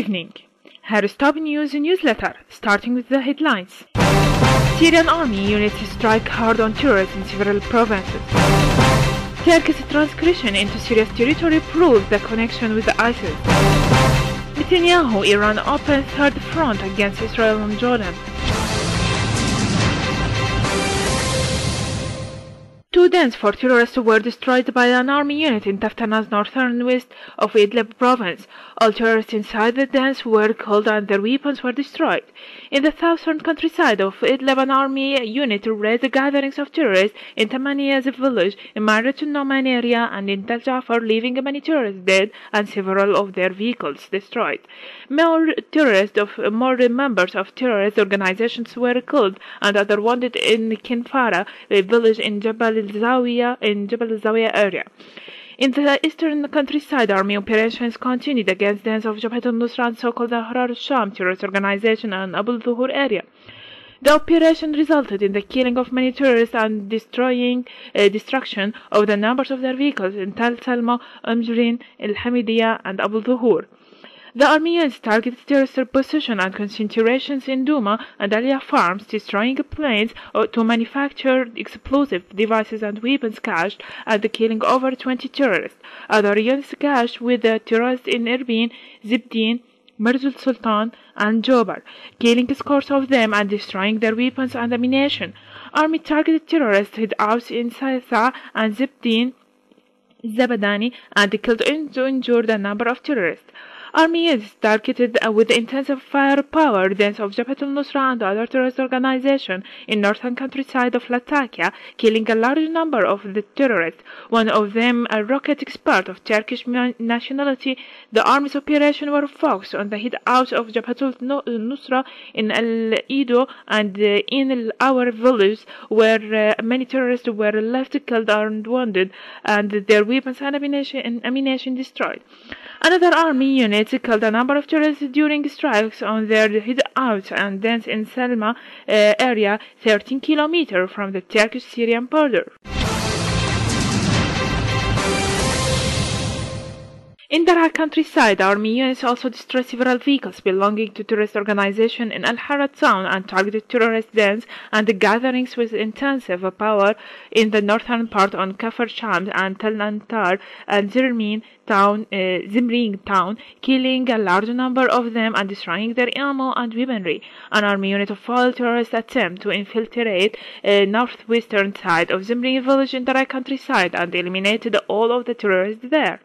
evening. Here is top news newsletter, starting with the headlines. Syrian army units strike hard on terrorists in several provinces. Turkey's transgression into Syria's territory proves the connection with ISIS. Netanyahu, Iran opens third front against Israel and Jordan. 2 dens for terrorists were destroyed by an army unit in Taftana's northern west of Idlib province. All terrorists inside the dens were killed and their weapons were destroyed. In the southern countryside of Idlib, an army unit raided gatherings of terrorists in Tamaniya's village, in Marrat al-Noman area, and in Tal Jafar, leaving many terrorists dead and several of their vehicles destroyed. More members of terrorist organizations were killed and others wounded in Kinfara, a village in Jabal al-Zawiya area. In the eastern countryside, army operations continued against dens of Jabhat al-Nusra and so-called Ahrar al-Sham terrorist organization in Abu al-Dhuhur area. The operation resulted in the killing of many terrorists and destruction of the numbers of their vehicles in Tal Salma, Amjrin, al-Hamidiyya, and Abu al-Dhuhur. The army units targeted terrorist positions and concentrations in Douma and Aliyah farms, destroying planes to manufacture explosive devices and weapons cached, and killing over 20 terrorists. Other units clashed with the terrorists in Erbil, Zibdin, Marzul Sultan, and Jobar, killing scores of them and destroying their weapons and ammunition. Army targeted terrorist hideouts in Saisa and Zibdin, Zabadani, and killed and injured a number of terrorists. Army units targeted with intensive firepower dens of Jabhat al-Nusra and other terrorist organizations in northern countryside of Latakia, killing a large number of the terrorists, one of them a rocket expert of Turkish nationality. The army's operations were focused on the hideouts of Jabhat al-Nusra in Al-Ido and in our village, where many terrorists were left killed and wounded, and their weapons and ammunition destroyed. Another army unit killed a number of terrorists during strikes on their hideouts and dens in Salma area, 13 kilometers from the Turkish-Syrian border. In Daraa countryside, army units also destroyed several vehicles belonging to terrorist organizations in Al-Harra town and targeted terrorist dens and gatherings with intensive power in the northern part on Kafr Shams and Tel Antar and Zimrin town, killing a large number of them and destroying their ammo and weaponry. An army unit foiled terrorist attempt to infiltrate northwestern side of Zimrin village in Daraa countryside and eliminated all of the terrorists there.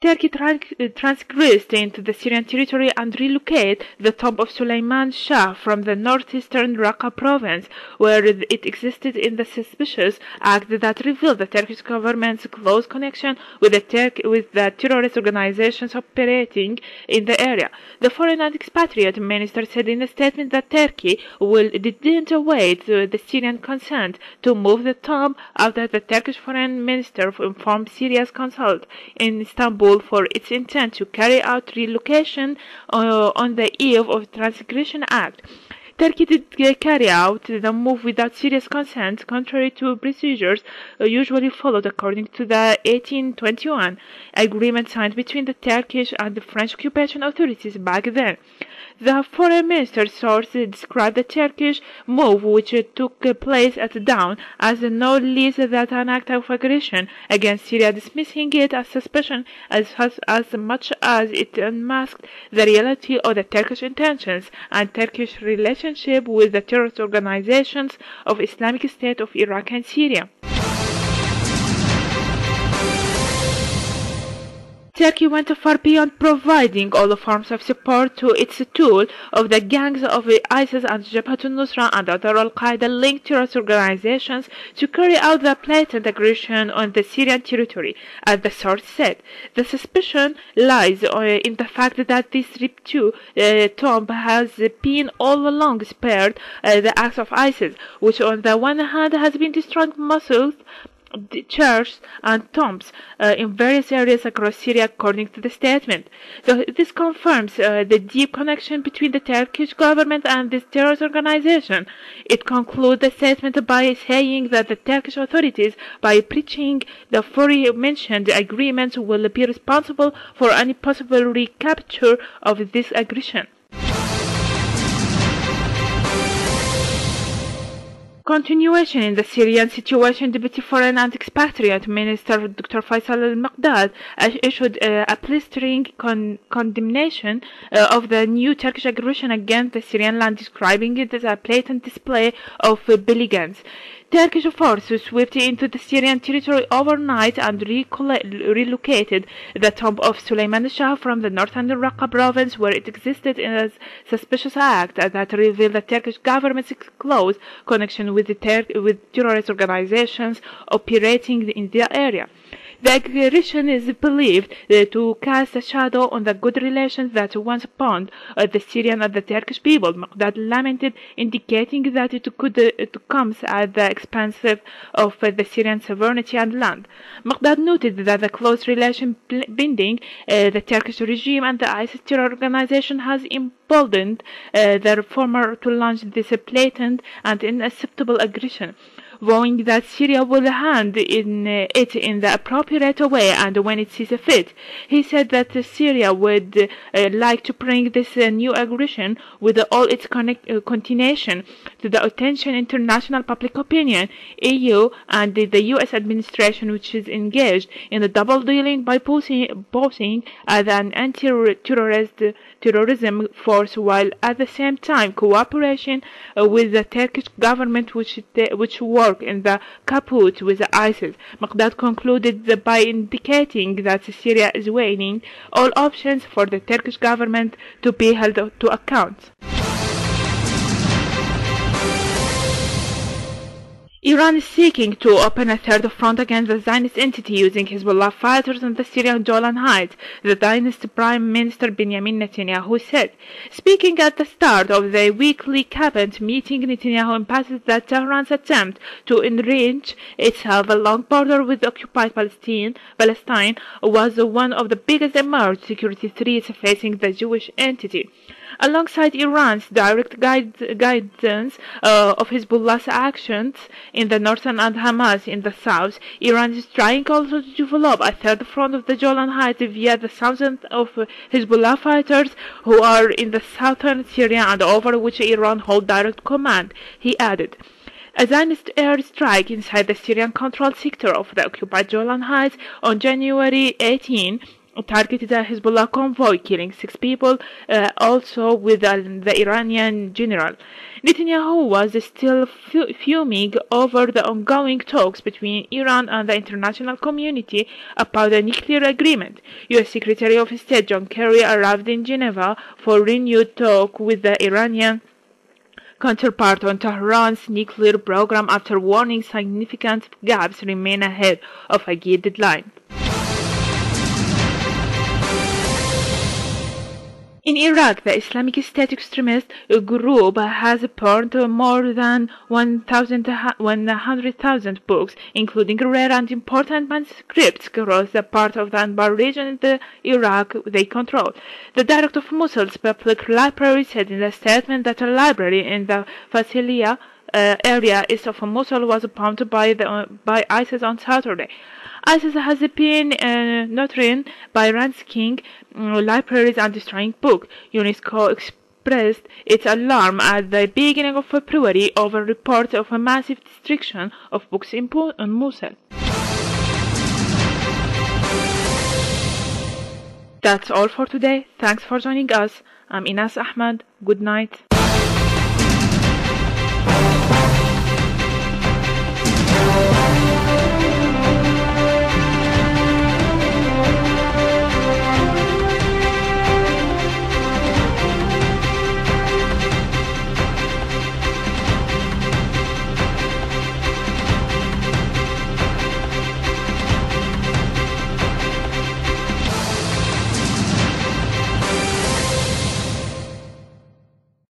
Turkey transgressed into the Syrian territory and relocated the tomb of Suleiman Shah from the northeastern Raqqa province, where it existed, in the suspicious act that revealed the Turkish government's close connection with the terrorist organizations operating in the area. The Foreign and Expatriate Minister said in a statement that Turkey didn't await the Syrian consent to move the tomb after the Turkish Foreign Minister informed Syria's consul in Istanbul for its intent to carry out relocation on the eve of the Transgression Act. Turkey did carry out the move without Syria's consent, contrary to procedures usually followed according to the 1821 agreement signed between the Turkish and the French occupation authorities back then. The foreign minister's source described the Turkish move, which took place at dawn, as no less than an act of aggression against Syria, dismissing it as suspicion as much as it unmasked the reality of the Turkish intentions and Turkish relationship with the terrorist organizations of Islamic State of Iraq and Syria. Turkey went far beyond providing all the forms of support to its tool of the gangs of ISIS and Jabhat al-Nusra and other al-Qaeda-linked terrorist organizations to carry out the blatant aggression on the Syrian territory. As the source said, the suspicion lies in the fact that this tomb has been all along spared the acts of ISIS, which on the one hand has been destroying muscles churches and tombs in various areas across Syria, according to the statement. This confirms the deep connection between the Turkish government and this terrorist organization. It concludes the statement by saying that the Turkish authorities, by breaching the aforementioned agreements, will be responsible for any possible recapture of this aggression. Continuation in the Syrian situation, Deputy Foreign and Expatriate Minister Dr. Faisal al-Maqdad issued a blistering condemnation of the new Turkish aggression against the Syrian land, describing it as a blatant display of belligerence. Turkish forces swept into the Syrian territory overnight and relocated the tomb of Suleiman Shah from the northern Raqqa province, where it existed, in a suspicious act that revealed the Turkish government's close connection with terrorist organizations operating in the area. The aggression is believed to cast a shadow on the good relations that once bound the Syrian and the Turkish people. Maqdad lamented, indicating that it comes at the expense of the Syrian sovereignty and land. Maqdad noted that the close relation binding the Turkish regime and the ISIS terror organization has emboldened the reformer to launch this blatant and unacceptable aggression, vowing that Syria will handle it in the appropriate way and when it sees fit. He said that Syria would like to bring this new aggression with all its continuation to the attention international public opinion, EU and the US administration, which is engaged in the double dealing by posing as an anti-terrorism force, while at the same time cooperation with the Turkish government, which work in the cahoots with ISIS. Maqdad concluded by indicating that Syria is weighing all options for the Turkish government to be held to account. Iran is seeking to open a third front against the Zionist entity using Hezbollah fighters on the Syrian Golan Heights, the Zionist Prime Minister Benjamin Netanyahu said. Speaking at the start of the weekly cabinet meeting, Netanyahu emphasized that Tehran's attempt to enrich itself along border with occupied Palestine was one of the biggest emerged security threats facing the Jewish entity. Alongside Iran's direct guidance of Hezbollah's actions in the north and Hamas in the south, Iran is trying also to develop a third front of the Golan Heights via the thousands of Hezbollah fighters who are in the southern Syria and over which Iran holds direct command, he added. A Zionist airstrike inside the Syrian-controlled sector of the occupied Golan Heights on January 18 targeted a Hezbollah convoy, killing 6 people, also with the Iranian general. Netanyahu was still fuming over the ongoing talks between Iran and the international community about the nuclear agreement. U.S. Secretary of State John Kerry arrived in Geneva for renewed talk with the Iranian counterpart on Tehran's nuclear program after warning significant gaps remain ahead of a key deadline. In Iraq, the Islamic State extremist group has burned more than 100,000 books, including rare and important manuscripts, across the part of the Anbar region in the Iraq they control. The director of Mosul's public library said in a statement that a library in the Fasilia area east of Mosul was bombed by ISIS on Saturday. ISIS has been notorious by ransacking libraries and destroying books. UNESCO expressed its alarm at the beginning of February over reports of a massive destruction of books in Mosul. That's all for today. Thanks for joining us. I'm Inas Ahmad. Good night.